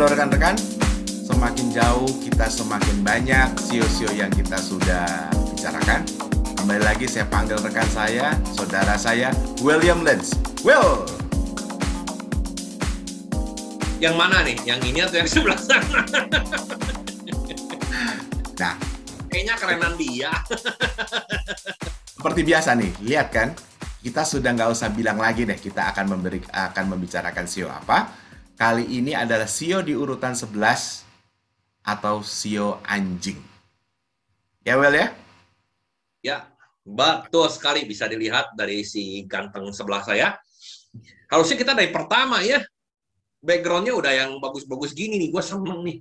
Halo rekan-rekan, semakin jauh kita semakin banyak sio-sio yang kita sudah bicarakan. Kembali lagi saya panggil rekan saya, saudara saya, William Lenz. Will! Yang mana nih? Yang ini atau yang sebelah sana? Nah, kayaknya kerenan dia. Seperti biasa nih, lihat kan? Kita sudah nggak usah bilang lagi deh, kita akan membicarakan sio apa. Kali ini adalah sio di urutan 11 atau sio anjing. Ya, Will ya? Ya, betul sekali. Bisa dilihat dari si ganteng sebelah saya. Harusnya kita dari pertama ya. Background-nya udah yang bagus-bagus gini nih. Gue seneng nih.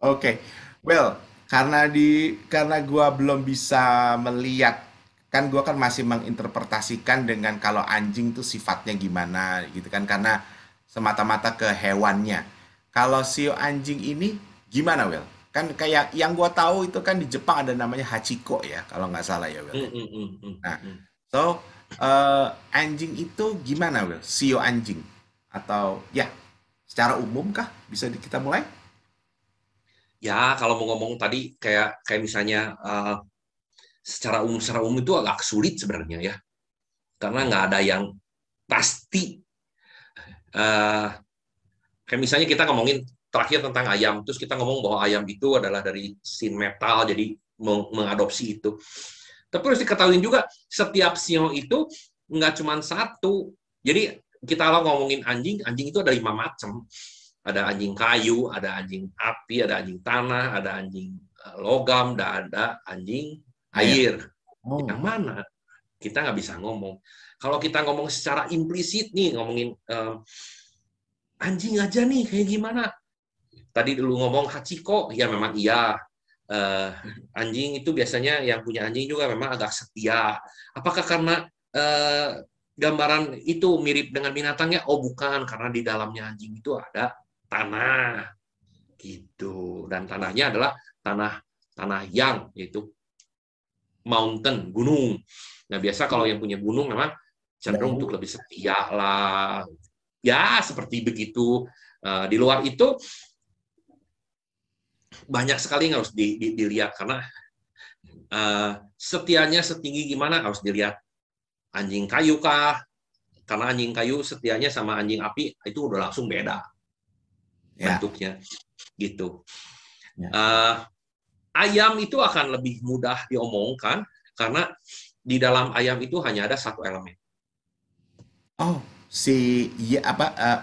Oke. Well, karena gua belum bisa melihat, kan gua kan masih menginterpretasikan dengan kalau anjing tuh sifatnya gimana gitu kan, karena semata-mata ke hewannya. Kalau sio anjing ini gimana, Will? Kan kayak yang gua tahu itu kan di Jepang ada namanya Hachiko ya, kalau nggak salah ya, Will. Nah, so anjing itu gimana, Will? Sio anjing atau ya secara umum kah bisa kita mulai? Ya, kalau mau ngomong tadi kayak misalnya secara umum itu agak sulit sebenarnya ya. Karena nggak ada yang pasti. Kayak misalnya kita ngomongin terakhir tentang ayam, terus kita ngomong bahwa ayam itu adalah dari sin metal, jadi mengadopsi itu. Tapi harus diketahui juga, setiap sio itu nggak cuma satu. Jadi kita kalau ngomongin anjing itu ada 5 macam. Ada anjing kayu, ada anjing api, ada anjing tanah, ada anjing logam, dan ada anjing air. Yang mana? Kita nggak bisa ngomong. Kalau kita ngomong secara implisit nih, ngomongin anjing aja nih, kayak gimana? Tadi dulu ngomong Hachiko, ya memang iya. Anjing itu biasanya yang punya anjing juga memang agak setia. Apakah karena gambaran itu mirip dengan binatangnya? Oh bukan, karena di dalamnya anjing itu ada tanah gitu, dan tanahnya adalah tanah yang yaitu mountain, gunung. Nah biasa kalau yang punya gunung memang cenderung untuk lebih setia lah, ya seperti begitu. Di luar itu banyak sekali yang harus dilihat, karena setianya setinggi gimana harus dilihat. Anjing kayu kah? Karena anjing kayu setianya sama anjing api itu udah langsung beda bentuknya gitu. Ayam itu akan lebih mudah diomongkan karena di dalam ayam itu hanya ada satu elemen. Oh,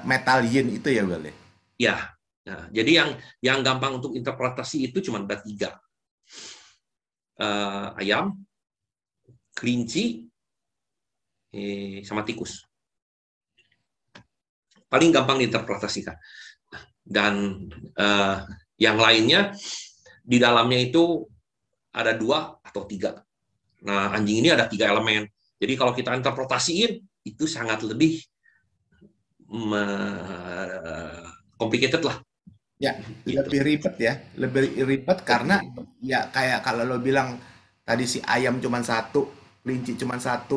metal yin itu ya, Will? Ya. Nah, jadi yang gampang untuk interpretasi itu cuma ada 3. Ayam, kelinci, sama tikus. Paling gampang diinterpretasikan. Dan yang lainnya di dalamnya itu ada 2 atau 3. Nah, anjing ini ada 3 elemen. Jadi kalau kita interpretasiin itu sangat lebih complicated lah. Ya, gitu. Lebih ribet ya. Lebih ribet karena ya kayak kalau lo bilang tadi si ayam cuma 1, kelinci cuma 1,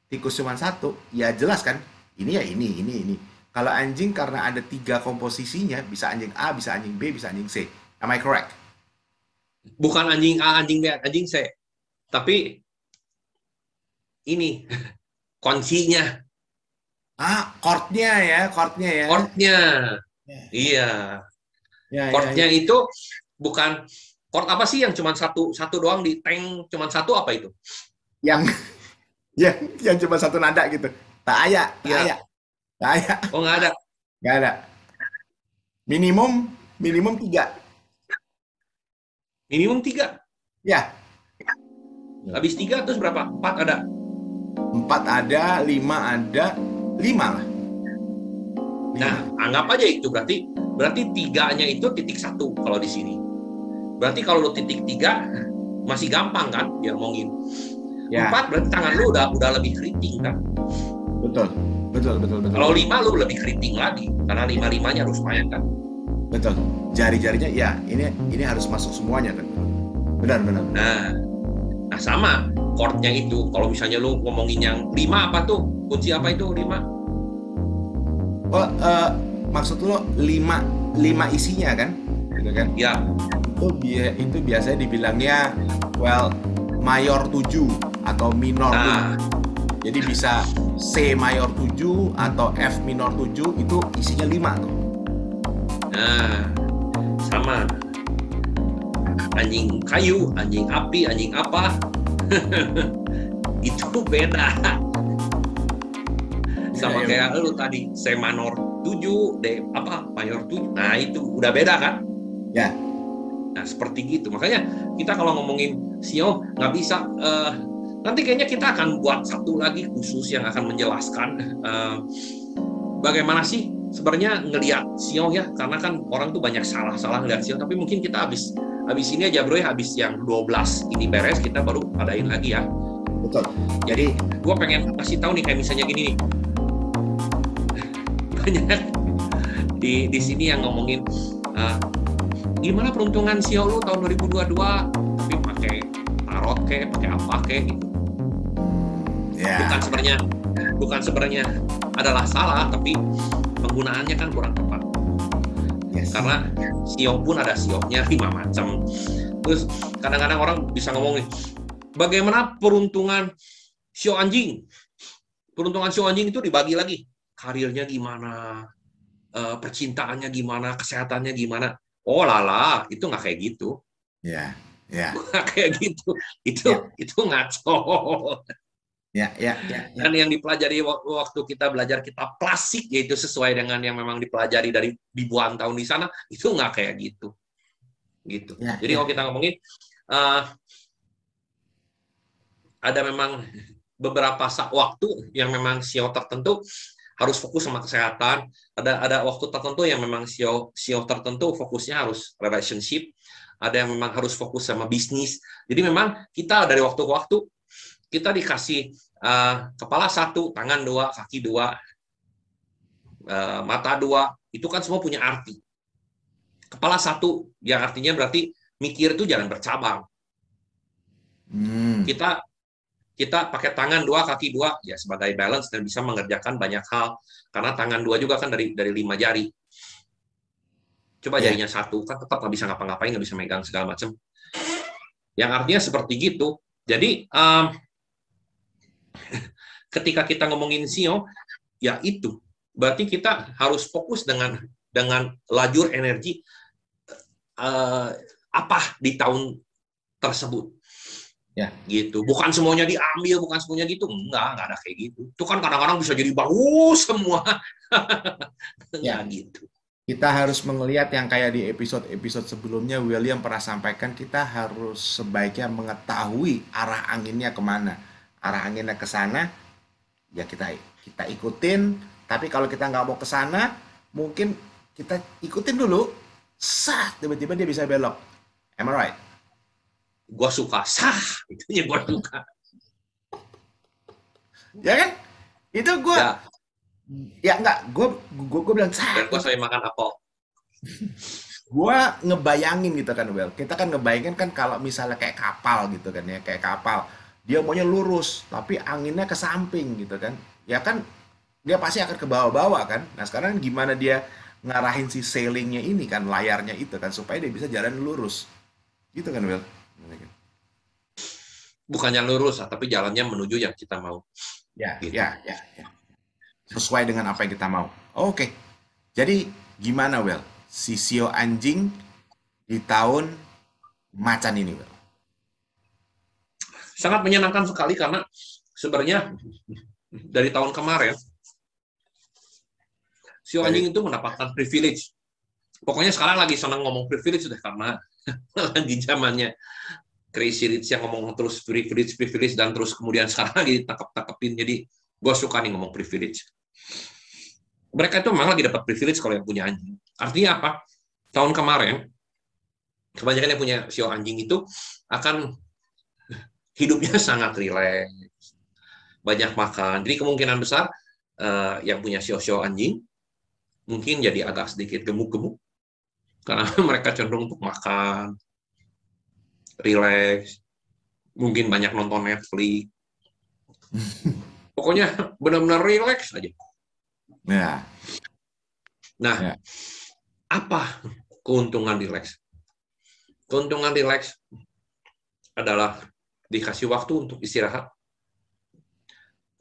tikus cuma 1, ya jelas kan? Ini ya ini. Kalau anjing karena ada 3 komposisinya, bisa anjing A, bisa anjing B, bisa anjing C. Am I correct? Bukan anjing A, anjing B, anjing C. Tapi ini kuncinya. Chordnya ya. Chordnya. Iya. Chordnya itu bukan chord apa sih yang cuma satu doang di tank, cuma 1 apa itu? Yang cuma 1 nada gitu. Tak ada. Oh, nggak ada. Nggak ada. Minimum 3. Minimum 3. Ya. Habis 3 terus berapa? 4 ada. 4 ada, 5 ada, 5 lah. Nah, anggap aja itu berarti 3-nya itu titik 1 kalau di sini. Berarti kalau lu titik 3 masih gampang kan dia ngomongin. 4 berarti tangan lu udah lebih keriting kan? Betul. Kalau 5 lu lebih keriting lagi karena 5-5-nya harus main kan? Betul. Jari-jarinya ya ini harus masuk semuanya kan. Benar. Nah sama chordnya itu. Kalau misalnya lu ngomongin yang 5 apa tuh? Kunci apa itu 5? maksud lo lima isinya kan, gitu kan? Ya, Itu biasanya dibilangnya mayor 7 atau minor 7. nah, Jadi bisa C mayor 7 atau F minor 7, itu isinya 5 tuh. nah, sama. Anjing kayu, anjing api, anjing apa? Itu beda. Sama Ya, kayak lu tadi, C minor 7, D mayor 7. Nah, itu udah beda kan? ya. Nah, seperti gitu. Makanya kita kalau ngomongin SEO nggak bisa. Nanti kayaknya kita akan buat satu lagi khusus yang akan menjelaskan bagaimana sih sebenarnya ngelihat SEO ya. Karena kan orang tuh banyak salah-salah ngelihat SEO. Tapi mungkin kita habis ini aja bro ya, habis yang 12 ini beres, kita baru adain lagi ya. Betul. Jadi gue pengen kasih tahu nih, kayak misalnya gini nih. Banyak di sini yang ngomongin gimana peruntungan SEO lu tahun 2022, tapi pakai tarot kayak pakai apa kayak gitu. Ya. Bukan sebenarnya adalah salah, tapi penggunaannya kan kurang tepat. Yes. Karena SEO pun ada SEO-nya 5 macam. Terus kadang-kadang orang bisa ngomongin bagaimana peruntungan SEO anjing. Peruntungan SEO anjing itu dibagi lagi. Karirnya gimana, percintaannya gimana, kesehatannya gimana. Oh lala, itu nggak kayak gitu. Ya, ya. Nggak kayak gitu. Itu ngaco. Ya. Dan yang dipelajari waktu kita belajar kitab klasik, yaitu sesuai dengan yang memang dipelajari dari ribuan tahun di sana, itu nggak kayak gitu. Ya, Jadi kalau kita ngomongin, ada memang beberapa waktu yang memang SEO tertentu harus fokus sama kesehatan. Ada waktu tertentu yang memang SEO tertentu fokusnya harus relationship. Ada yang memang harus fokus sama bisnis. Jadi memang kita dari waktu ke waktu kita dikasih kepala 1, tangan 2, kaki 2, mata 2. Itu kan semua punya arti. Kepala 1 yang artinya berarti mikir itu jangan bercabang. Kita pakai tangan 2, kaki 2 ya sebagai balance dan bisa mengerjakan banyak hal. Karena tangan 2 juga kan dari 5 jari. Coba jarinya 1 kan tetap nggak bisa ngapa-ngapain, nggak bisa megang segala macam. Yang artinya seperti gitu. Jadi ketika kita ngomongin SEO, ya itu berarti kita harus fokus dengan lajur energi apa di tahun tersebut. Ya. Gitu. Bukan semuanya diambil, bukan semuanya gitu. Enggak ada kayak gitu. Itu kan kadang-kadang bisa jadi bagus semua. Ya. Gitu. Kita harus melihat yang kayak di episode sebelumnya William pernah sampaikan, kita harus sebaiknya mengetahui arah anginnya kemana. Arah anginnya ke sana, ya kita ikutin. Tapi kalau kita nggak mau ke sana, mungkin kita ikutin dulu. Tiba-tiba dia bisa belok. Am I right? Gua suka itunya gua suka. Ya kan? Itu gua ya enggak, gua bilang Dan gua sampai makan apel. Gua ngebayangin gitu kan, kita kan ngebayangin kan kalau misalnya kayak kapal gitu kan ya, kayak kapal dia maunya lurus tapi anginnya ke samping gitu kan, ya kan dia pasti akan ke bawah-bawah kan. Nah sekarang gimana dia ngarahin si sailingnya ini kan, layarnya itu kan, supaya dia bisa jalan lurus gitu kan, Will? Bukannya lurus, tapi jalannya menuju yang kita mau. Ya, gitu. ya. Sesuai dengan apa yang kita mau. Oke. Jadi gimana, Will? Si SEO anjing di tahun macan ini, Will? Sangat menyenangkan sekali karena sebenarnya dari tahun kemarin SEO anjing itu mendapatkan privilege. Pokoknya sekarang lagi senang ngomong privilege deh, karena lagi zamannya Crazy Rich yang ngomong terus privilege dan terus kemudian sekarang lagi ditangkap-tangkepin. Jadi gue suka nih ngomong privilege. Mereka itu memang lagi dapat privilege kalau yang punya anjing. Artinya apa? Tahun kemarin kebanyakan yang punya SEO anjing itu akan hidupnya sangat rileks, banyak makan. Jadi kemungkinan besar yang punya SEO anjing mungkin jadi agak sedikit gemuk-gemuk karena mereka cenderung untuk makan, rileks, mungkin banyak nonton Netflix. Pokoknya benar-benar rileks aja. Ya. Nah, Ya. apa keuntungan rileks? Keuntungan rileks adalah dikasih waktu untuk istirahat,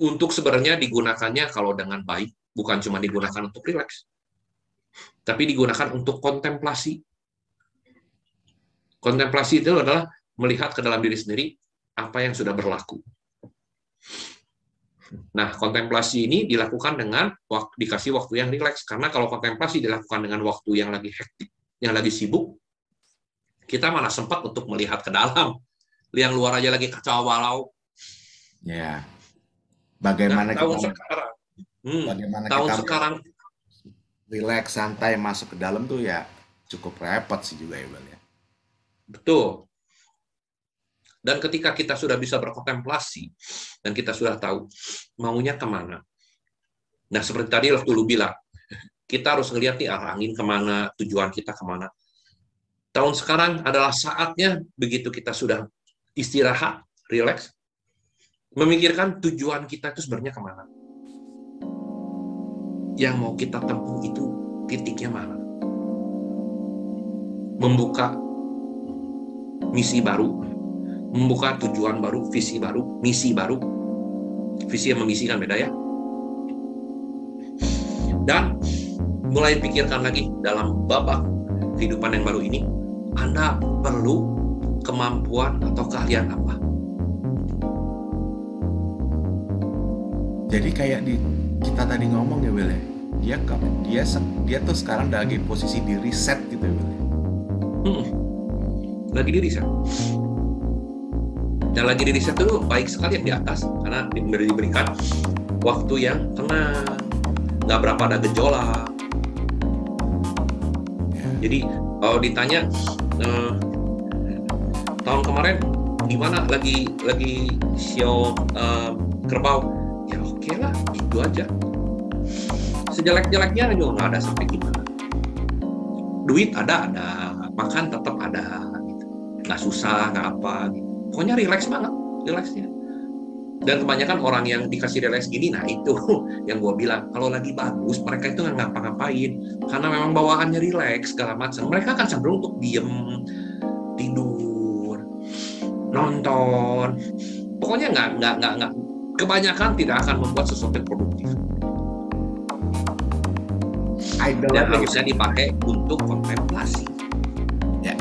untuk sebenarnya digunakannya kalau dengan baik, bukan cuma digunakan untuk rileks, tapi digunakan untuk kontemplasi. Kontemplasi itu adalah melihat ke dalam diri sendiri apa yang sudah berlaku. Nah, kontemplasi ini dilakukan dengan dikasih waktu yang rileks. Karena kalau kontemplasi dilakukan dengan waktu yang lagi hektik, yang lagi sibuk, kita mana sempat untuk melihat ke dalam. Yang luar aja lagi kacau balau. Ya. Nah, Bagaimana kita bagaimana tahun kita sekarang, relax, santai, masuk ke dalam tuh ya cukup repot sih juga ya, Bal ya. betul. Dan ketika kita sudah bisa berkontemplasi, dan kita sudah tahu maunya kemana. Nah, seperti tadi waktu lu bilang, kita harus ngelihat nih arah angin kemana, tujuan kita kemana. Tahun sekarang adalah saatnya, begitu kita sudah istirahat, relax, memikirkan tujuan kita itu sebenarnya kemana. Yang mau kita tempuh itu titiknya mana. Membuka misi baru, membuka tujuan baru, visi baru, misi baru. Visi yang memisi kan beda ya. Dan mulai pikirkan lagi dalam babak kehidupan yang baru ini, Anda perlu kemampuan atau keahlian apa? Jadi kayak kita tadi ngomong ya, Bal ya. Dia tuh sekarang lagi posisi di reset gitu ya, Bal ya. Lagi di riset. Dan lagi di riset itu baik sekali yang di atas, karena diberikan waktu yang tenang, nggak berapa ada gejolak. Jadi kalau ditanya tahun kemarin gimana lagi show kerbau, ya oke lah, itu aja. Sejelek-jeleknya juga nggak ada sampai gimana. Duit ada, makan tetap ada, gitu. Nggak susah, nggak apa. Gitu. Pokoknya relax banget, relaxnya. Dan kebanyakan orang yang dikasih relax gini, nah itu yang gue bilang, kalau lagi bagus, mereka itu nggak ngapa-ngapain. Karena memang bawaannya relax, segala macam. Mereka akan cenderung untuk diem, tidur, nonton. Pokoknya nggak. Kebanyakan tidak akan membuat sesuatu yang produktif. Dan harusnya dipakai untuk kontemplasi. Ya.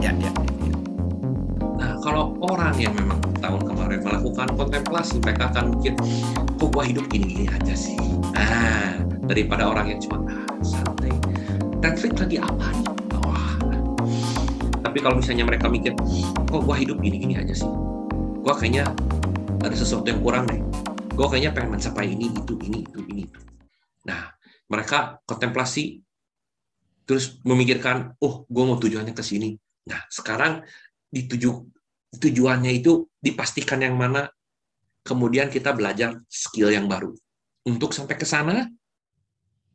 Nah, kalau orang yang memang tahun kemarin melakukan kontemplasi, mereka akan mikir, kok gua hidup gini-gini aja sih. Nah, daripada orang yang cuma santai. Netflix lagi apa nih? Wah. Tapi kalau misalnya mereka mikir, kok gua hidup gini-gini aja sih. Gua kayaknya ada sesuatu yang kurang deh. Gua kayaknya pengen mencapai ini, itu. Nah, mereka kontemplasi, terus memikirkan, oh, gue mau tujuannya ke sini. Nah, sekarang tujuannya itu dipastikan yang mana, kemudian kita belajar skill yang baru. Untuk sampai ke sana,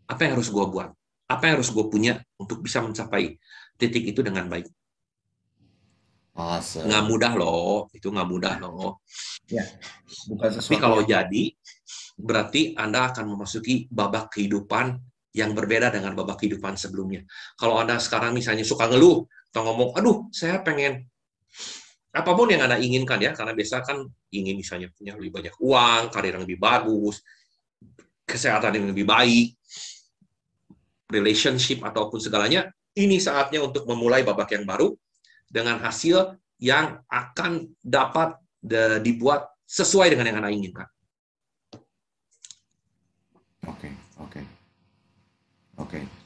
apa yang harus gue buat? Apa yang harus gue punya untuk bisa mencapai titik itu dengan baik? Awesome. Nggak mudah loh, itu nggak mudah loh. Ya, bukan sesuatu. Tapi kalau jadi, berarti Anda akan memasuki babak kehidupan yang berbeda dengan babak kehidupan sebelumnya. Kalau Anda sekarang misalnya suka ngeluh, atau ngomong, aduh, saya pengen, apapun yang Anda inginkan ya, karena biasa kan ingin misalnya punya lebih banyak uang, karir yang lebih bagus, kesehatan yang lebih baik, relationship, ataupun segalanya, ini saatnya untuk memulai babak yang baru, dengan hasil yang akan dapat dibuat sesuai dengan yang Anda inginkan. Oke.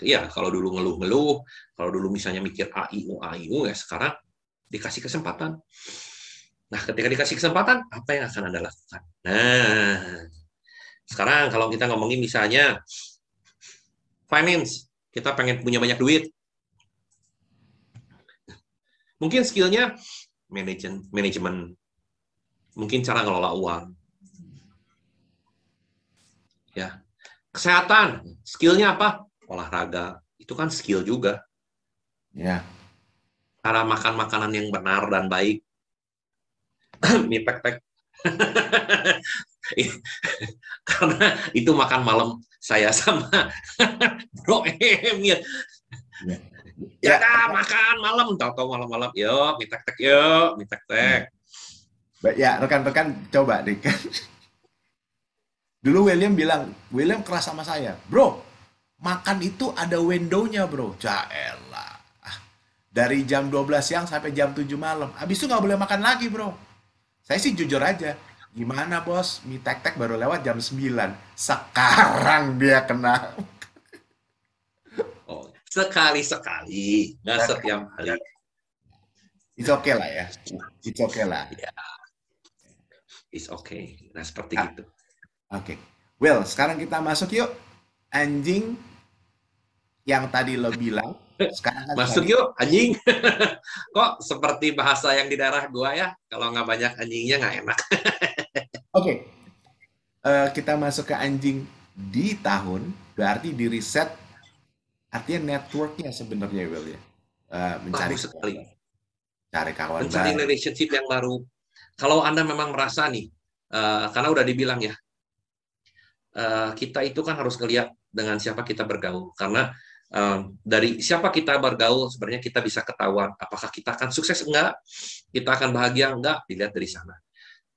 Iya, kalau dulu ngeluh-ngeluh, kalau dulu misalnya mikir AIU, ya sekarang dikasih kesempatan. Nah, ketika dikasih kesempatan, apa yang akan Anda lakukan? Nah, sekarang kalau kita ngomongin misalnya finance, kita pengen punya banyak duit. Mungkin skillnya manajemen, mungkin cara ngelola uang. Ya, kesehatan, skillnya apa? Olahraga, itu kan skill juga. Ya. Cara makan makanan yang benar dan baik. Mie tek-tek. Karena itu makan malam saya sama Bro Emil. Ya, Ya makan malam, tahu-tahu malam-malam, yuk mie tek-tek, yuk mie tek-tek. ya rekan-rekan coba deh kan. Dulu William keras sama saya, bro, makan itu ada window-nya bro. Jaelah. Dari jam 12 siang sampai jam 7 malam. Habis itu nggak boleh makan lagi bro. Saya sih jujur aja. Gimana bos, mie tek-tek baru lewat jam 9. Sekarang dia kena. Oh, sekali-sekali, nggak setiap hari. It's okay lah ya. It's okay lah. Ya, it's okay. Nah, seperti Nah, itu. oke. Well, sekarang kita masuk yuk. Anjing yang tadi lo bilang. Sekarang kan Masuk yuk, anjing. Kok seperti bahasa yang di daerah gua ya? Kalau nggak banyak anjingnya nggak enak. Oke. Kita masuk ke anjing di tahun. Berarti di riset. Artinya networknya sebenarnya Will ya. Mencari Bagus sekali. cari kawan Mencari baru. relationship yang baru. Kalau Anda memang merasa nih, karena udah dibilang ya, kita itu kan harus ngelihat dengan siapa kita bergaul. Karena dari siapa kita bergaul, sebenarnya kita bisa ketahuan apakah kita akan sukses enggak, kita akan bahagia enggak, dilihat dari sana.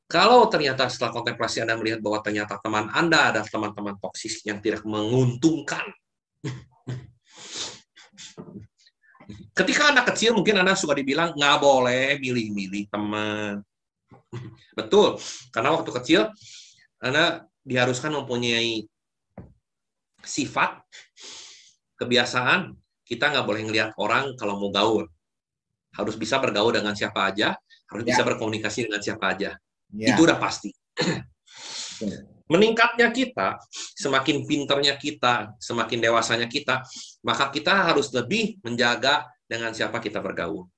Kalau ternyata setelah kontemplasi Anda melihat bahwa ternyata teman Anda ada teman-teman toksis yang tidak menguntungkan. Ketika anak kecil mungkin Anda suka dibilang nggak boleh milih-milih teman. Betul, karena waktu kecil Anda diharuskan mempunyai sifat, kebiasaan, kita nggak boleh ngelihat orang kalau mau gaul. Harus bisa bergaul dengan siapa aja, harus bisa Ya, berkomunikasi dengan siapa aja. ya. Itu udah pasti. Meningkatnya kita, semakin pinternya kita, semakin dewasanya kita, maka kita harus lebih menjaga dengan siapa kita bergaul.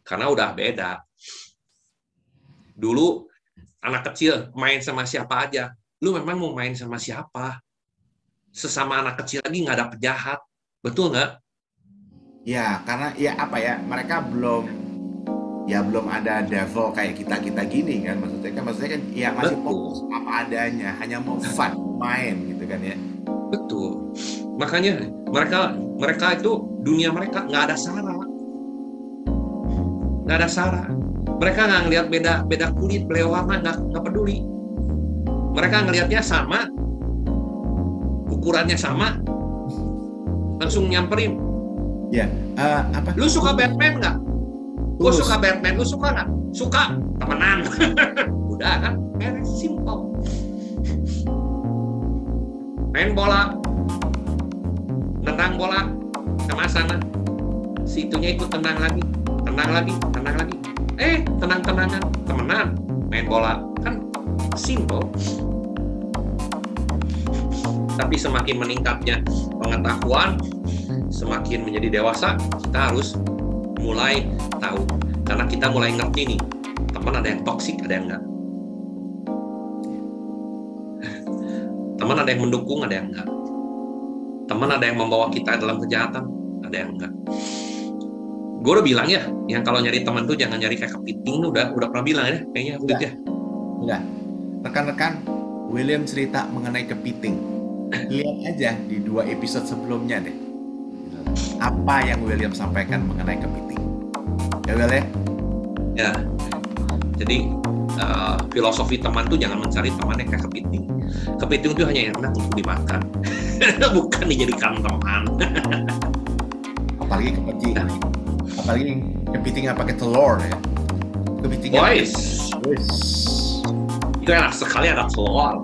Karena udah beda. Dulu anak kecil main sama siapa aja. Lu memang mau main sama siapa? Sesama anak kecil lagi nggak ada penjahat. Betul nggak? Ya, karena ya apa ya, mereka belum ada devil kayak kita gini kan. Maksudnya kan ya masih fokus Betul. apa adanya, hanya mau fun, main gitu kan ya. Betul. Makanya mereka itu dunia mereka nggak ada sara. Nggak ada sara. Mereka nggak ngelihat beda kulit, beda warna, nggak peduli. Mereka ngelihatnya sama, ukurannya sama, langsung nyamperin. Ya, apa? Lu suka Batman nggak? Gue Tulus. suka Batman, lu suka nggak? Suka, temenan. Udah kan, beres, simple. Main bola, nendang bola, sama sana. Situnya ikut tendang lagi. Tenang-tenangan, temenan, main bola. Kan simple. Tapi semakin meningkatnya pengetahuan, semakin menjadi dewasa, kita harus mulai tahu. Karena kita mulai ngerti nih, teman ada yang toksik, ada yang enggak. Teman ada yang mendukung, ada yang enggak. Teman ada yang membawa kita dalam kejahatan, ada yang enggak. Gue udah bilang ya, yang kalau nyari teman tuh jangan nyari kayak kepiting, udah pernah bilang ya, kayaknya Udah, ya. udah. Rekan-rekan, William cerita mengenai kepiting. Lihat aja di 2 episode sebelumnya deh. Apa yang William sampaikan mengenai kepiting. Ya Will ya? Ya, jadi filosofi teman tuh jangan mencari teman yang kayak kepiting. Kepiting tuh hanya enak untuk dimakan, bukan dijadikan teman. Apalagi kepiting. Apalagi kepiting nggak pakai telur ya. Kepiting yang Boys, itu enak sekali ada telur.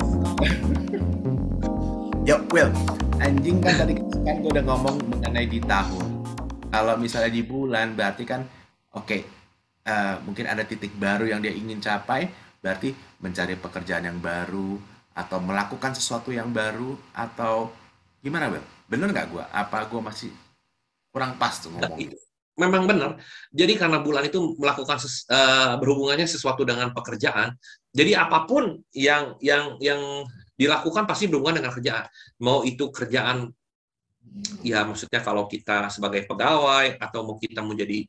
Ya Will, anjing kan tadi kan gue udah ngomong mengenai di tahun. Kalau misalnya di bulan berarti kan oke, mungkin ada titik baru yang dia ingin capai, berarti mencari pekerjaan yang baru atau melakukan sesuatu yang baru atau gimana Will? Bener nggak gue? Apa gue masih kurang pas tuh ngomongnya? Memang benar. Jadi karena bulan itu melakukan berhubungannya sesuatu dengan pekerjaan. Jadi apapun yang dilakukan pasti berhubungan dengan kerjaan. Mau itu kerjaan, ya maksudnya kalau kita sebagai pegawai atau mau kita menjadi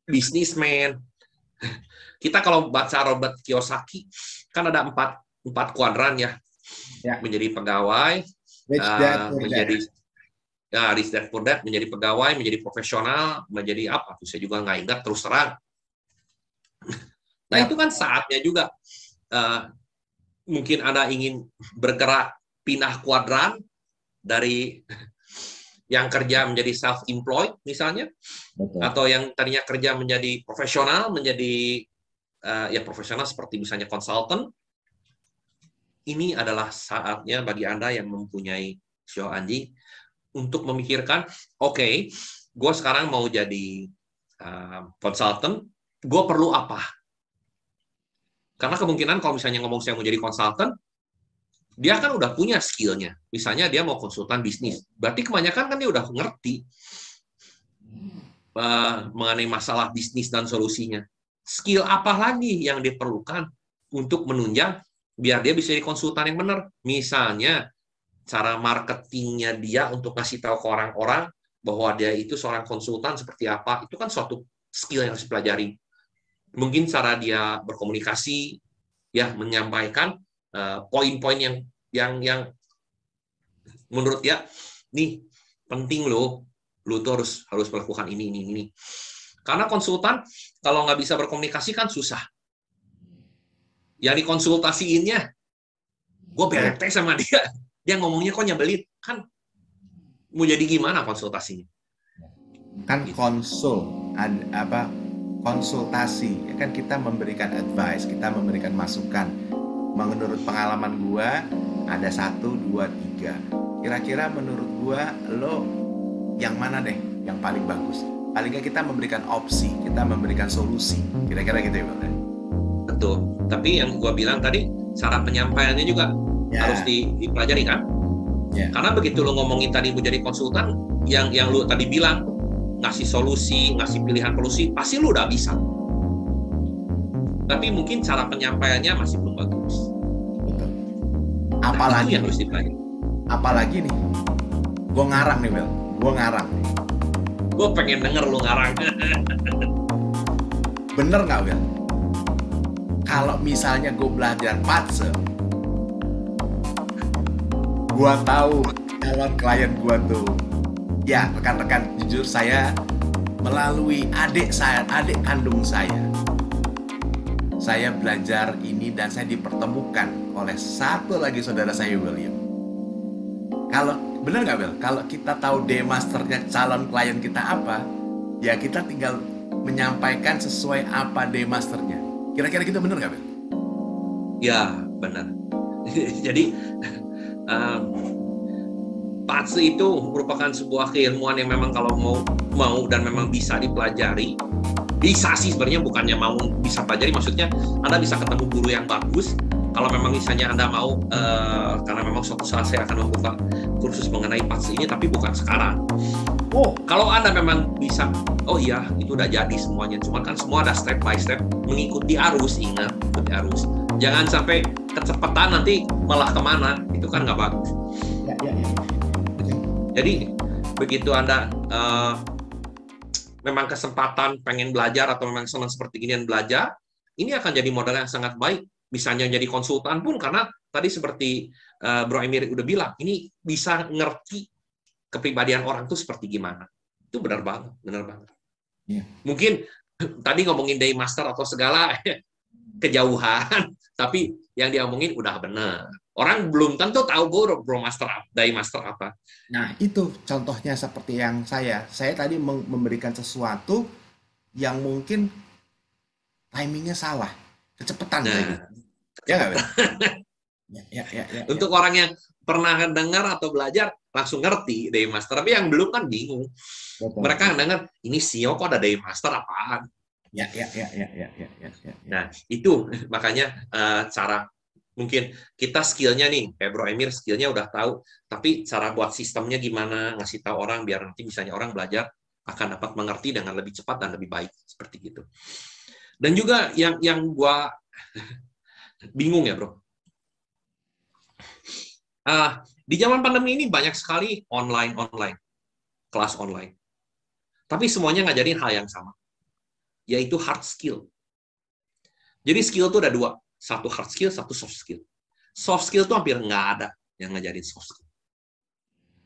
businessman. Kita kalau baca Robert Kiyosaki kan ada 4 kuadran ya, menjadi pegawai, menjadi rich dad poor dad, menjadi pegawai, menjadi profesional, menjadi apa tuh saya juga nggak ingat terus terang. Nah itu kan saatnya juga mungkin Anda ingin bergerak pindah kuadran dari yang kerja menjadi self-employed misalnya, atau yang tadinya kerja menjadi profesional, menjadi ya profesional seperti misalnya konsultan. Ini adalah saatnya bagi Anda yang mempunyai sio anjing untuk memikirkan, oke, gue sekarang mau jadi konsultan, gue perlu apa? Karena kemungkinan kalau misalnya ngomong saya mau jadi konsultan, dia kan udah punya skillnya. Misalnya dia mau konsultan bisnis, berarti kebanyakan kan dia udah ngerti mengenai masalah bisnis dan solusinya. Skill apa lagi yang diperlukan untuk menunjang biar dia bisa jadi konsultan yang benar? Misalnya cara marketingnya dia untuk ngasih tahu ke orang-orang bahwa dia itu seorang konsultan seperti apa, itu kan suatu skill yang harus dipelajari. Mungkin cara dia berkomunikasi, ya menyampaikan poin-poin yang menurut dia nih penting loh, lu tuh harus melakukan ini. Karena konsultan kalau nggak bisa berkomunikasi kan susah. Yang dikonsultasiinnya, gue bete sama dia. Dia ngomongnya kok nyebelin. Kan mau jadi gimana konsultasinya? Kan konsultasi, ya kan kita memberikan advice, kita memberikan masukan. Menurut pengalaman gua ada 1, 2, 3. Kira-kira menurut gua lo yang mana deh yang paling bagus? Paling nggak kita memberikan opsi, kita memberikan solusi. Kira-kira gitu ya, Bang. Betul. Tapi yang gua bilang tadi, cara penyampaiannya juga harus dipelajari kan? Karena begitu lo ngomongin tadi mau jadi konsultan, yang lo tadi bilang ngasih solusi, ngasih pilihan solusi, pasti lo udah bisa. Tapi mungkin cara penyampaiannya masih belum bagus. Betul. Apalagi yang harus dipelajari. Apalagi nih, gue ngarang nih, Bel. Gue ngarang. Gue pengen denger lo ngarang. Bener nggak, Bel? Kalau misalnya gue belajar patse, gue tahu calon klien gue tuh. Ya, rekan-rekan, jujur saya melalui adik kandung saya belajar ini dan saya dipertemukan oleh satu lagi saudara saya, William. Kalau benar nggak, Bel? Kalau kita tahu D-masternya calon klien kita apa, ya kita tinggal menyampaikan sesuai apa D-masternya. Kira-kira gitu benar nggak, Bel? Ya, benar. Jadi patse itu merupakan sebuah keilmuan yang memang kalau mau dan memang bisa dipelajari. Bisa sih sebenarnya, bukannya mau bisa pelajari, maksudnya Anda bisa ketemu guru yang bagus. Kalau memang misalnya Anda mau, karena memang suatu saat saya akan membuka kursus mengenai patse ini, tapi bukan sekarang. Kalau Anda memang bisa, oh iya, itu udah jadi semuanya. Cuma kan semua ada step by step, mengikuti arus, ingat, mengikuti arus. Jangan sampai kecepatan nanti malah kemana, itu kan nggak bagus. Ya. Jadi, begitu Anda memang kesempatan pengen belajar atau memang senang seperti ginian belajar, ini akan jadi modal yang sangat baik. Misalnya jadi konsultan pun, karena tadi seperti Bro Emir udah bilang, ini bisa ngerti kepribadian orang tuh seperti gimana. Itu benar banget. Yeah. Mungkin tadi ngomongin day master atau segala kejauhan, tapi yang dia omongin udah benar. Orang belum tentu tahu bro master day master apa. Nah, itu contohnya seperti yang saya tadi memberikan sesuatu yang mungkin timingnya salah, kecepatan. Ya nggak, Bel? Ya. Untuk orang yang pernah dengar atau belajar langsung ngerti day master, tapi yang belum kan bingung. Betul. Mereka yang dengar ini CEO kok ada day master apaan? Ya. Nah, itu makanya cara mungkin kita skillnya nih, kayak Bro Emir skillnya udah tahu, tapi cara buat sistemnya gimana, ngasih tahu orang biar nanti misalnya orang belajar akan dapat mengerti dengan lebih cepat dan lebih baik, seperti gitu. Dan juga yang gua bingung ya, Bro. Di zaman pandemi ini banyak sekali online, kelas online. Tapi semuanya ngajarin hal yang sama, yaitu hard skill. Jadi skill itu ada dua, satu hard skill, satu soft skill. Soft skill tuh hampir nggak ada yang ngajarin soft skill.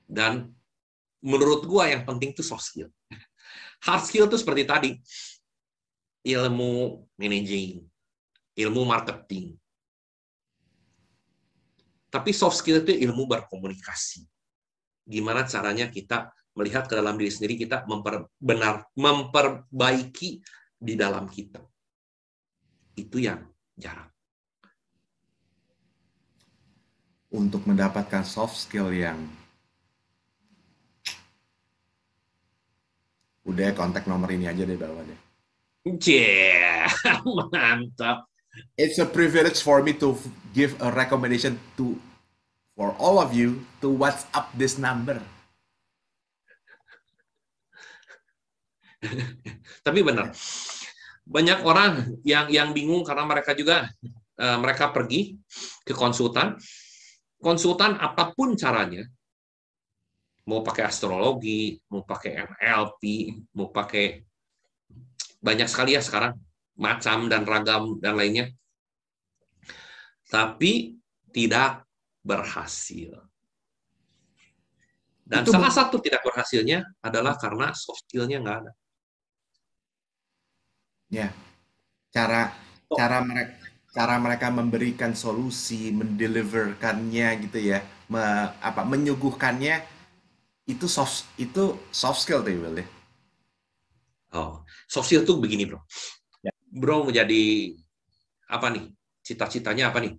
Dan menurut gua yang penting tuh soft skill. Hard skill tuh seperti tadi, ilmu managing, ilmu marketing. Tapi soft skill itu ilmu berkomunikasi. Gimana caranya kita melihat ke dalam diri sendiri, kita memperbaiki di dalam kita. Itu yang jarang. Untuk mendapatkan soft skill yang udah kontak nomor ini aja deh bawah deh. Yeah, mantap. It's a privilege for me to give a recommendation for all of you to WhatsApp this number. Tapi benar, banyak orang yang bingung karena mereka juga mereka pergi ke konsultan apapun caranya, mau pakai astrologi, mau pakai NLP, mau pakai banyak sekali ya sekarang macam dan ragam dan lainnya, tapi tidak berhasil. Dan Itu salah satu tidak berhasilnya adalah karena soft skill-nya nggak ada. ya, cara mereka memberikan solusi, mendeliverkannya gitu ya, menyuguhkannya itu soft skill tuh Will ya. Oh, soft skill tuh begini bro. Ya. Bro menjadi apa nih? Cita-citanya apa nih?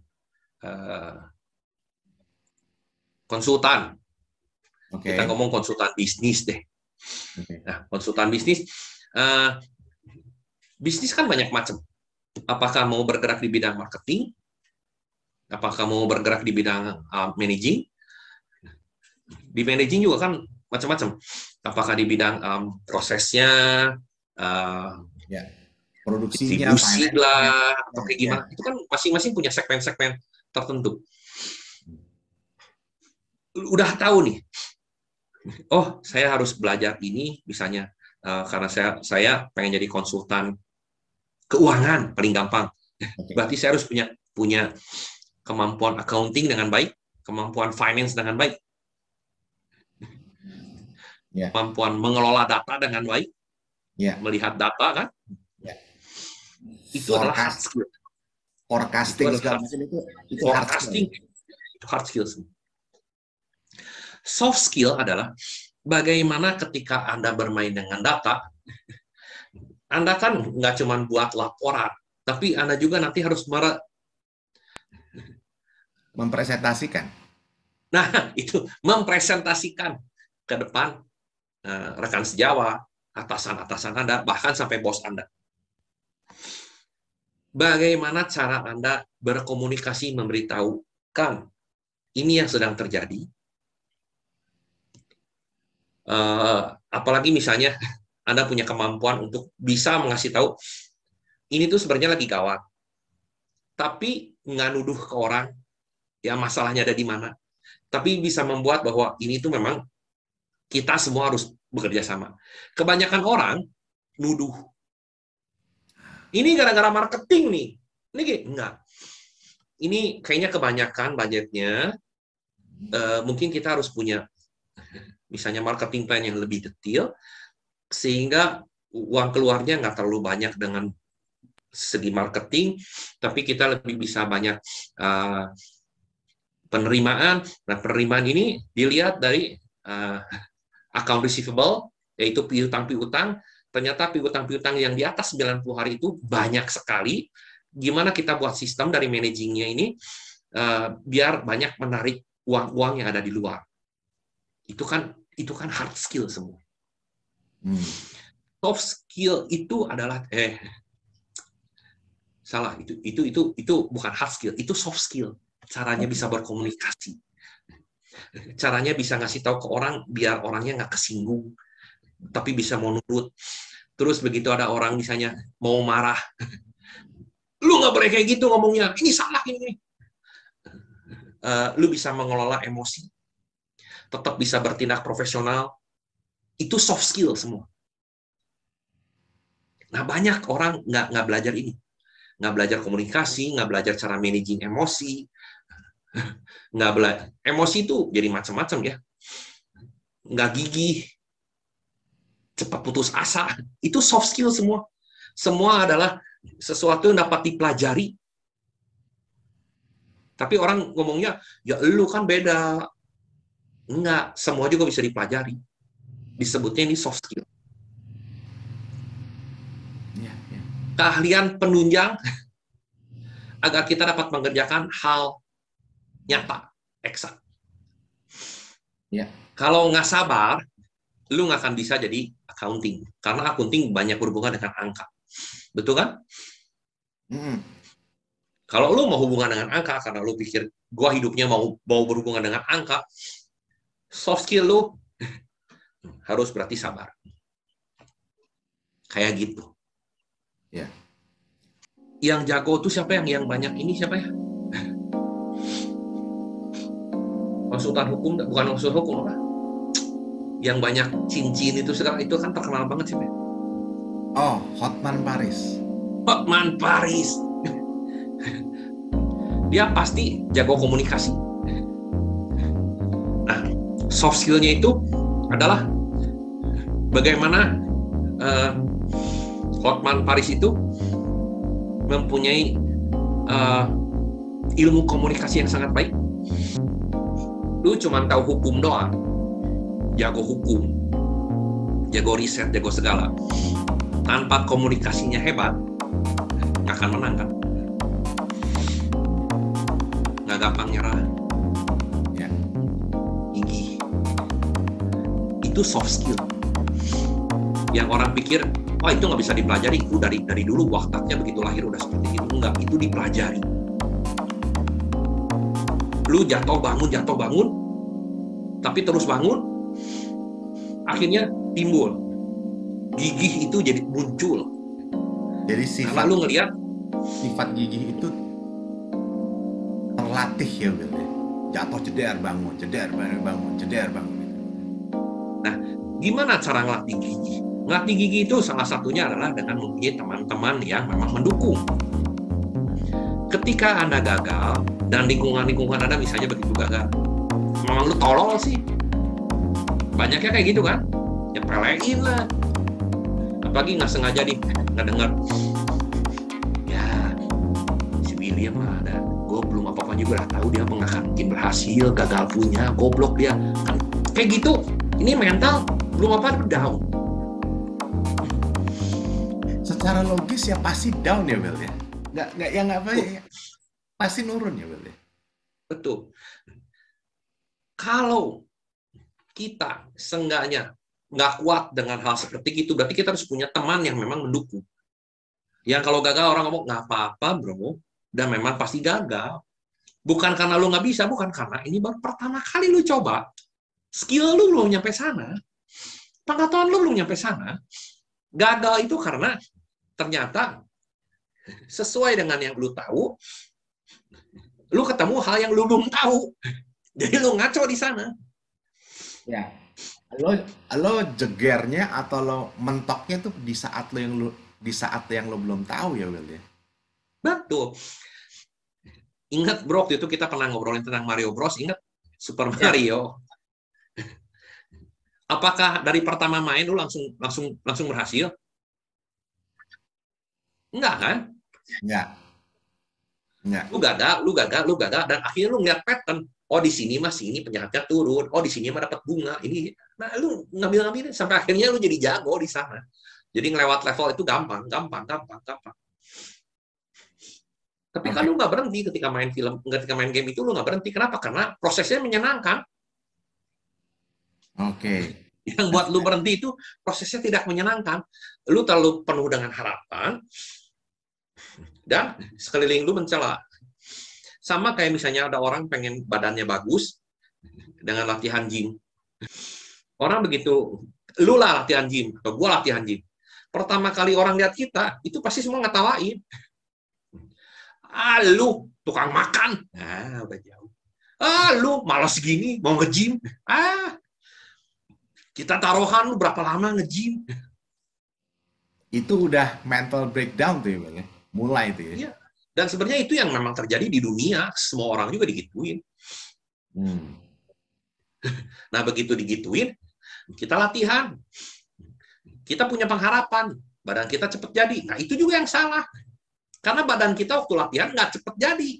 Konsultan. Oke. Kita ngomong konsultan bisnis deh. Oke. Nah, konsultan bisnis, bisnis kan banyak macam. Apakah mau bergerak di bidang marketing? Apakah mau bergerak di bidang managing? Di managing juga kan macam-macam. Apakah di bidang prosesnya, Ya. Produksinya, distribusi finance-nya. lah, atau kayak Ya. gimana? Itu kan masing-masing punya segmen-segmen tertentu. Udah tahu nih, oh saya harus belajar ini, misalnya karena saya pengen jadi konsultan keuangan paling gampang. Oke. Berarti saya harus punya kemampuan accounting dengan baik, kemampuan finance dengan baik, Ya. kemampuan mengelola data dengan baik, Ya. melihat data kan, Ya. itu adalah hard skill. Forecasting Itu segala adalah macam itu forecasting, itu hard skill. Soft skill adalah bagaimana ketika Anda bermain dengan data, Anda kan nggak cuma buat laporan, tapi Anda juga nanti harus mempresentasikan. Nah, itu mempresentasikan ke depan rekan sejawat, atasan-atasan Anda, bahkan sampai bos Anda. Bagaimana cara Anda berkomunikasi, memberitahukan ini yang sedang terjadi. Apalagi misalnya Anda punya kemampuan untuk bisa mengasih tahu ini tuh sebenarnya lagi gawat, tapi nggak nuduh ke orang ya masalahnya ada di mana, tapi bisa membuat bahwa ini tuh memang kita semua harus bekerja sama. Kebanyakan orang nuduh ini gara-gara marketing nih, ini enggak, ini kayaknya kebanyakan budgetnya, mungkin kita harus punya misalnya marketing plan yang lebih detail, sehingga uang keluarnya nggak terlalu banyak dengan segi marketing, tapi kita lebih bisa banyak penerimaan. Nah, penerimaan ini dilihat dari account receivable, yaitu piutang-piutang. Ternyata piutang-piutang yang di atas 90 hari itu banyak sekali. Gimana kita buat sistem dari managingnya ini, biar banyak menarik uang-uang yang ada di luar. Itu kan hard skill semua. Soft skill itu adalah salah, itu bukan hard skill, itu soft skill. Caranya bisa berkomunikasi, caranya bisa ngasih tahu ke orang biar orangnya nggak kesinggung, tapi bisa mau nurut. Terus begitu ada orang misalnya mau marah, lu nggak boleh kayak gitu ngomongnya, ini salah ini. Lu bisa mengelola emosi, tetap bisa bertindak profesional, itu soft skill semua. Nah, banyak orang nggak belajar ini, nggak belajar komunikasi, nggak belajar cara managing emosi, nggak belajar. Emosi itu jadi macam-macam ya. Nggak gigih, cepat putus asa. Itu soft skill semua. Semua adalah sesuatu yang dapat dipelajari. Tapi orang ngomongnya, ya lu kan beda. Enggak, semua juga bisa dipelajari. Disebutnya ini soft skill. Ya, ya. Keahlian penunjang agar kita dapat mengerjakan hal nyata, eksak. Ya. Kalau nggak sabar, lu nggak akan bisa jadi accounting. Karena accounting banyak berhubungan dengan angka. Betul kan? Kalau lu mau hubungan dengan angka, karena lu pikir, gua hidupnya mau berhubungan dengan angka, soft skill lu harus berarti sabar. Kayak gitu. Ya. Yang jago tuh siapa yang banyak ini siapa ya? Konsultan hukum, bukan konsultan hukum apa? Yang banyak cincin itu sekarang itu kan terkenal banget sih. Oh, Hotman Paris. Hotman Paris. Dia pasti jago komunikasi. Nah, soft skill-nya itu adalah bagaimana Hotman Paris itu mempunyai ilmu komunikasi yang sangat baik. Lu cuma tahu hukum doang, jago hukum, jago riset, jago segala. Tanpa komunikasinya hebat, nggak akan menang kan? Nggak gampang nyerah. Ya. Gigih. Itu soft skill. Yang orang pikir, oh itu nggak bisa dipelajari. Itu dari dulu wataknya begitu lahir udah seperti itu. Enggak, itu dipelajari. Lu jatuh bangun, tapi terus bangun, akhirnya timbul. Gigih itu jadi muncul. Jadi sifat, karena lu ngelihat sifat gigih itu terlatih ya, Will. Jatuh jeder bangun, jeder bangun, jeder bangun. Nah, gimana cara ngelatih gigih? Ngelatih gigih itu salah satunya adalah dengan mempunyai teman-teman yang memang mendukung. Ketika Anda gagal, dan lingkungan Anda misalnya begitu gagal, memang lu tolol sih. Banyaknya kayak gitu kan? Ya pelein lah. Apalagi nggak sengaja nih, nggak dengar. Ya, si William mah ada. Gue belum apa-apa juga udah tahu dia nggak akan mungkin berhasil, gagal punya, goblok dia. Kan kayak gitu. Ini mental belum apa down. Secara logis ya pasti down ya, Will ya. Nggak yang apa ya, pasti nurun ya, Will ya. Betul. Kalau kita seenggaknya nggak kuat dengan hal seperti itu, berarti kita harus punya teman yang memang mendukung. Yang kalau gagal orang ngomong, nggak apa-apa bro, dan memang pasti gagal. Bukan karena lu nggak bisa, bukan karena ini baru pertama kali lu coba. Skill lu belum nyampe sana. Pengetahuan lu belum nyampe sana. Gagal itu karena ternyata sesuai dengan yang lu tahu, lu ketemu hal yang lu belum tahu. Jadi lu ngaco di sana. Ya. Lo jegernya atau lo mentoknya tuh di saat lo belum tahu ya, Will ya. Betul. Ingat bro, waktu itu kita pernah ngobrolin tentang Mario Bros. Ingat Super Mario. Apakah dari pertama main lu langsung berhasil? Enggak kan? Enggak. Lu gagal, dan akhirnya lu ngeliat pattern. Oh di sini mah sini penjahatnya turun. Oh di sini mah dapat bunga. Ini, nah lu ngambil sampai akhirnya lu jadi jago di sana. Jadi ngelewat level itu gampang. Tapi kan lu nggak berhenti ketika main game itu lu nggak berhenti. Kenapa? Karena prosesnya menyenangkan. Oke. Yang buat lu berhenti itu prosesnya tidak menyenangkan. Lu terlalu penuh dengan harapan dan sekeliling lu mencela. Sama kayak misalnya ada orang pengen badannya bagus dengan latihan gym. Orang begitu, lu lah latihan gym, atau gua latihan gym. Pertama kali orang lihat kita, itu pasti semua ngetawain. Ah, lu tukang makan. Ah, udah jauh. Ah, lu malas gini, mau nge-gym. Ah, kita taruhan lu berapa lama nge-gym. Itu udah mental breakdown tuh ya, Will. Mulai tuh ya. Iya. Dan sebenarnya itu yang memang terjadi di dunia, semua orang juga digituin. Nah, begitu digituin, kita latihan. Kita punya pengharapan, badan kita cepat jadi. Nah, itu juga yang salah. Karena badan kita waktu latihan nggak cepat jadi.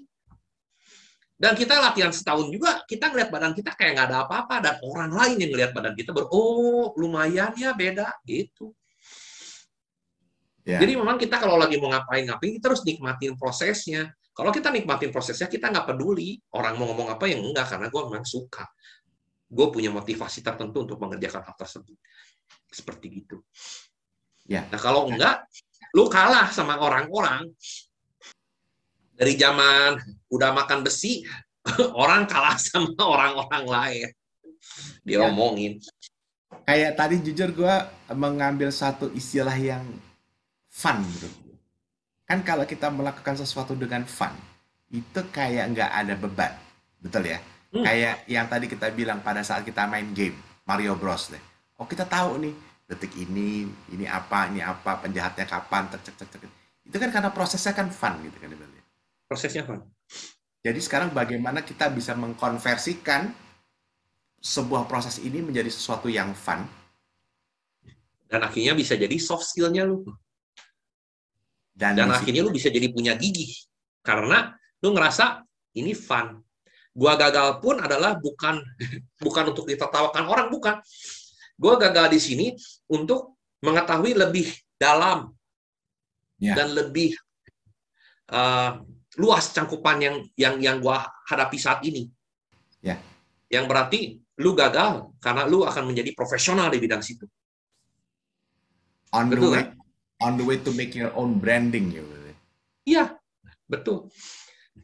Dan kita latihan setahun juga, kita ngeliat badan kita kayak nggak ada apa-apa. Dan orang lain yang ngeliat badan kita oh, lumayan ya, beda. Gitu. Yeah. Jadi memang kita kalau lagi mau ngapain-ngapain, kita harus nikmatin prosesnya. Kalau kita nikmatin prosesnya, kita nggak peduli. Orang mau ngomong apa yang enggak, karena gue memang suka. Gue punya motivasi tertentu untuk mengerjakan hal tersebut. Seperti gitu. Yeah. Nah, kalau enggak, lu kalah sama orang-orang. Dari zaman udah makan besi, orang kalah sama orang-orang lain. Dia omongin. Kayak tadi jujur gue mengambil satu istilah yang fun gitu. Kan kalau kita melakukan sesuatu dengan fun, itu kayak nggak ada beban. Betul ya? Kayak yang tadi kita bilang pada saat kita main game, Mario Bros. Deh. Oh, kita tahu nih, detik ini apa, penjahatnya kapan, cek. Itu kan karena prosesnya kan fun gitu kan. Prosesnya fun. Jadi sekarang bagaimana kita bisa mengkonversikan sebuah proses ini menjadi sesuatu yang fun. Dan akhirnya bisa jadi soft skill-nya lu. Dan akhirnya lu bisa jadi punya gigih. Karena lu ngerasa ini fun. Gua gagal pun adalah bukan untuk ditertawakan orang, bukan. Gua gagal di sini untuk mengetahui lebih dalam dan lebih luas cangkupan yang gua hadapi saat ini. Ya. Yang berarti lu gagal karena lu akan menjadi profesional di bidang situ. On the way to make your own branding, ya. Iya, betul.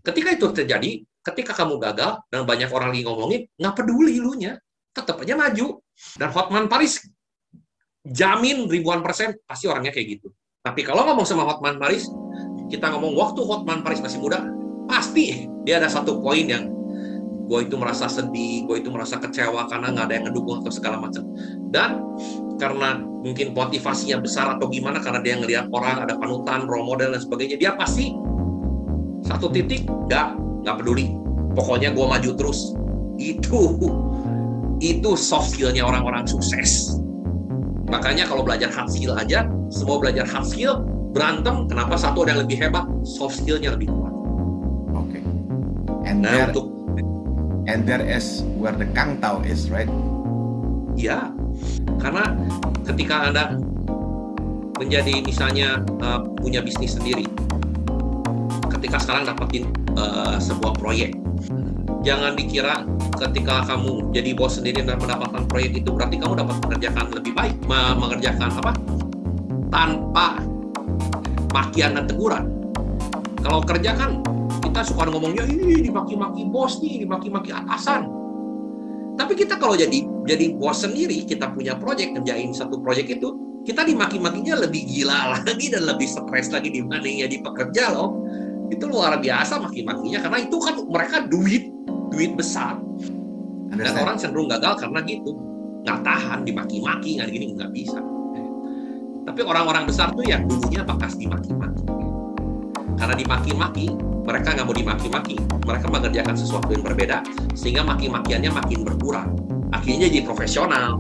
Ketika itu terjadi, ketika kamu gagal dan banyak orang lagi ngomongin, nggak peduli lu nya, tetap aja maju. Dan Hotman Paris jamin ribuan persen pasti orangnya kayak gitu. Tapi kalau ngomong sama Hotman Paris, kita ngomong waktu Hotman Paris masih muda, pasti dia ada satu poin yang gue itu merasa sedih, gue itu merasa kecewa karena nggak ada yang ngedukung atau segala macam. Dan karena mungkin motivasinya besar atau gimana, karena dia ngelihat orang ada panutan, role model dan sebagainya, dia pasti satu titik nggak peduli. Pokoknya gue maju terus. Itu soft skill-nya orang-orang sukses. Makanya kalau belajar hard skill aja, semua belajar hard skill, berantem, kenapa satu ada yang lebih hebat, soft skill-nya lebih kuat. Oke. And there is where the Kang Tao is, right? Ya, karena ketika Anda menjadi misalnya punya bisnis sendiri, ketika sekarang dapetin sebuah proyek, jangan dikira ketika kamu jadi bos sendiri dan mendapatkan proyek itu berarti kamu dapat mengerjakan lebih baik, mengerjakan apa tanpa makian dan teguran. Kalau kerja kan kita suka ngomongnya ini dimaki-maki bos nih, dimaki-maki atasan. Tapi kita kalau jadi bos sendiri, kita punya proyek, ngerjain satu proyek itu, kita dimaki-makinya lebih gila lagi dan lebih stres lagi dibanding jadi pekerja loh. Itu luar biasa maki-makinya, karena itu kan mereka duit besar. Dan orang cenderung gagal karena gitu, nggak tahan dimaki-maki, nggak gini, nggak bisa. Tapi orang-orang besar tuh yang dulunya bekas dimaki-maki. Karena dimaki-maki, mereka nggak mau dimaki-maki, mereka mengerjakan sesuatu yang berbeda, sehingga maki-makiannya makin berkurang. Akhirnya jadi profesional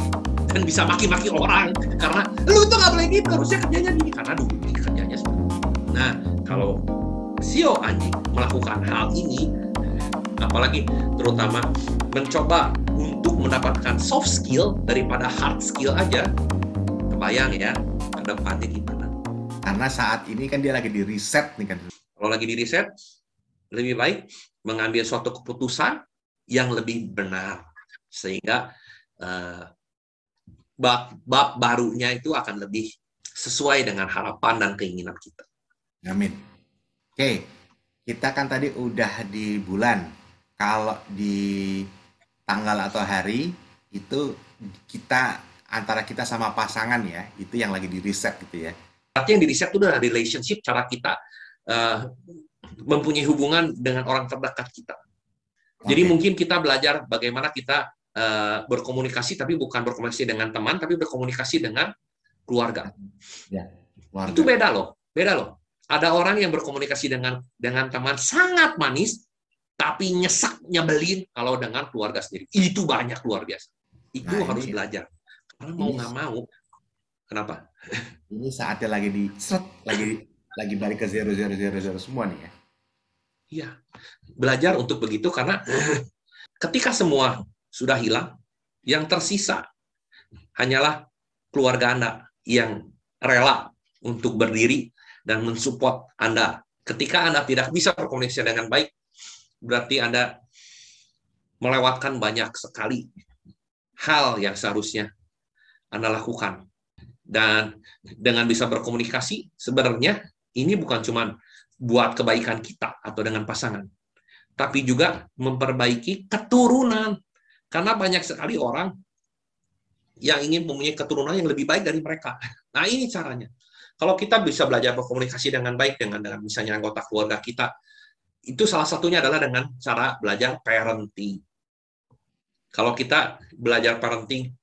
dan bisa maki-maki orang karena lu tuh nggak boleh gitu, harusnya kerjanya gini, karena dulu kerjanya seperti itu. Nah, kalau CEO anjing melakukan hal ini, apalagi terutama mencoba untuk mendapatkan soft skill daripada hard skill aja, kebayang ya ke depannya gimana. Karena saat ini kan dia lagi di riset nih kan. Kalau lagi di riset, lebih baik mengambil suatu keputusan yang lebih benar. Sehingga bab barunya itu akan lebih sesuai dengan harapan dan keinginan kita. Amin. Oke, kita kan tadi udah di bulan. Kalau di tanggal atau hari, itu kita antara kita sama pasangan ya, itu yang lagi di riset gitu ya. Berarti yang di riset itu adalah relationship, cara kita mempunyai hubungan dengan orang terdekat kita. Jadi mungkin kita belajar bagaimana kita berkomunikasi, tapi bukan berkomunikasi dengan teman, tapi berkomunikasi dengan keluarga. Ya, keluarga. Itu beda loh. Ada orang yang berkomunikasi dengan teman sangat manis, tapi nyesek, nyebelin kalau dengan keluarga sendiri. Itu banyak, luar biasa. Itu Nah, harus ini belajar. Karena mau ini nggak mau, kenapa? ini saatnya lagi di lagi balik ke 0000 semua nih ya. Iya, belajar untuk begitu karena ketika semua sudah hilang, yang tersisa hanyalah keluarga Anda yang rela untuk berdiri dan mensupport Anda. Ketika Anda tidak bisa berkomunikasi dengan baik, berarti Anda melewatkan banyak sekali hal yang seharusnya Anda lakukan. Dan dengan bisa berkomunikasi, sebenarnya ini bukan cuma buat kebaikan kita atau dengan pasangan, tapi juga memperbaiki keturunan. Karena banyak sekali orang yang ingin mempunyai keturunan yang lebih baik dari mereka. Nah, ini caranya. Kalau kita bisa belajar berkomunikasi dengan baik dengan misalnya anggota keluarga kita, itu salah satunya adalah dengan cara belajar parenting. Kalau kita belajar parenting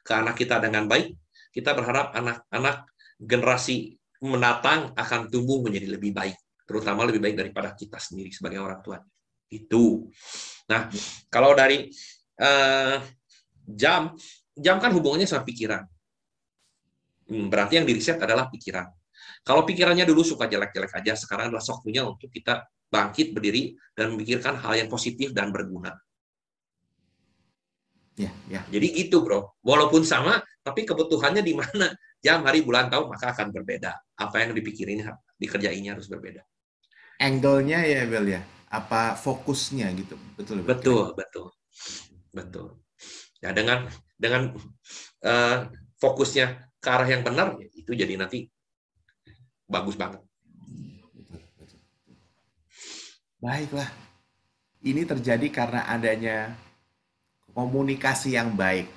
ke anak kita dengan baik, kita berharap anak-anak generasi mendatang akan tumbuh menjadi lebih baik, terutama lebih baik daripada kita sendiri sebagai orang tua. Itu. Nah, kalau dari jam kan hubungannya sama pikiran. Berarti yang diriset adalah pikiran. Kalau pikirannya dulu suka jelek-jelek aja, sekarang adalah waktunya untuk kita bangkit, berdiri, dan memikirkan hal yang positif dan berguna. Ya, ya. Jadi gitu, bro. Walaupun sama, tapi kebutuhannya di mana jam, hari, bulan, tahun, maka akan berbeda. Apa yang dipikirin, dikerjainnya harus berbeda. Angle-nya ya, Bel ya. Apa fokusnya gitu. Betul, betul, betul. Betul. Ya, dengan fokusnya ke arah yang benar, itu jadi nanti bagus banget. Baiklah. Ini terjadi karena adanya komunikasi yang baik,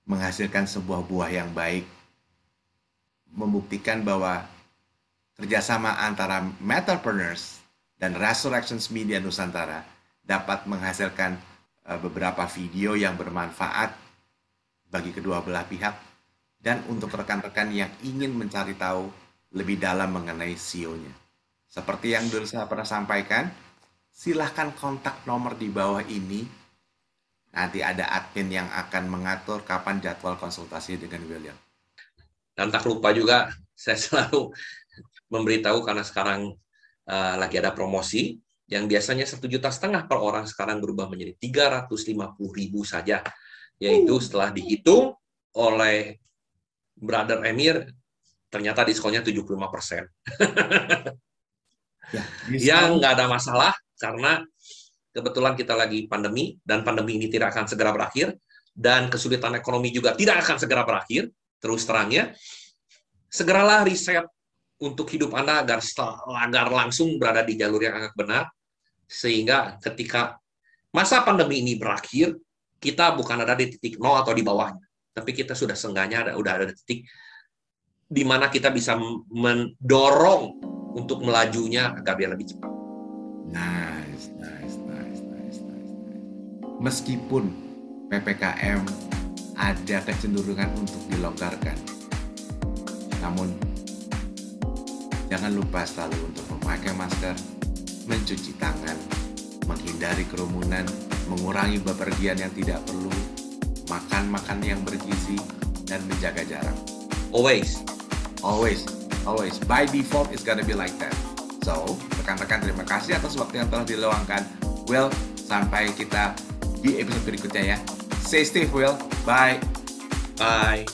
menghasilkan sebuah buah yang baik, membuktikan bahwa kerjasama antara Matterpreneurs dan Resurrections Media Nusantara dapat menghasilkan beberapa video yang bermanfaat bagi kedua belah pihak dan untuk rekan-rekan yang ingin mencari tahu lebih dalam mengenai SEO-nya. Seperti yang dulu saya pernah sampaikan, silahkan kontak nomor di bawah ini. Nanti ada admin yang akan mengatur kapan jadwal konsultasi dengan William. Dan tak lupa juga, saya selalu memberitahu karena sekarang lagi ada promosi, yang biasanya 1,5 juta per orang sekarang berubah menjadi 350.000 saja. Yaitu setelah dihitung oleh Brother Emir, ternyata diskonnya 75%. Yang nggak ada masalah, karena kebetulan kita lagi pandemi, dan pandemi ini tidak akan segera berakhir, dan kesulitan ekonomi juga tidak akan segera berakhir, terus terangnya, segeralah riset untuk hidup Anda agar langsung berada di jalur yang agak benar, sehingga ketika masa pandemi ini berakhir, kita bukan ada di titik 0 atau di bawahnya, tapi kita sudah seenggaknya udah ada di titik di mana kita bisa mendorong untuk melajunya agar biar lebih cepat. Nice. Meskipun PPKM ada kecenderungan untuk dilonggarkan, namun jangan lupa selalu untuk memakai masker, mencuci tangan, menghindari kerumunan, mengurangi bepergian yang tidak perlu, makan yang bergizi, dan menjaga jarak. Always. By default, it's gonna be like that. So, rekan-rekan terima kasih atas waktu yang telah diluangkan. Will, sampai kita di episode berikutnya ya. Stay safe, Will. Bye. Bye.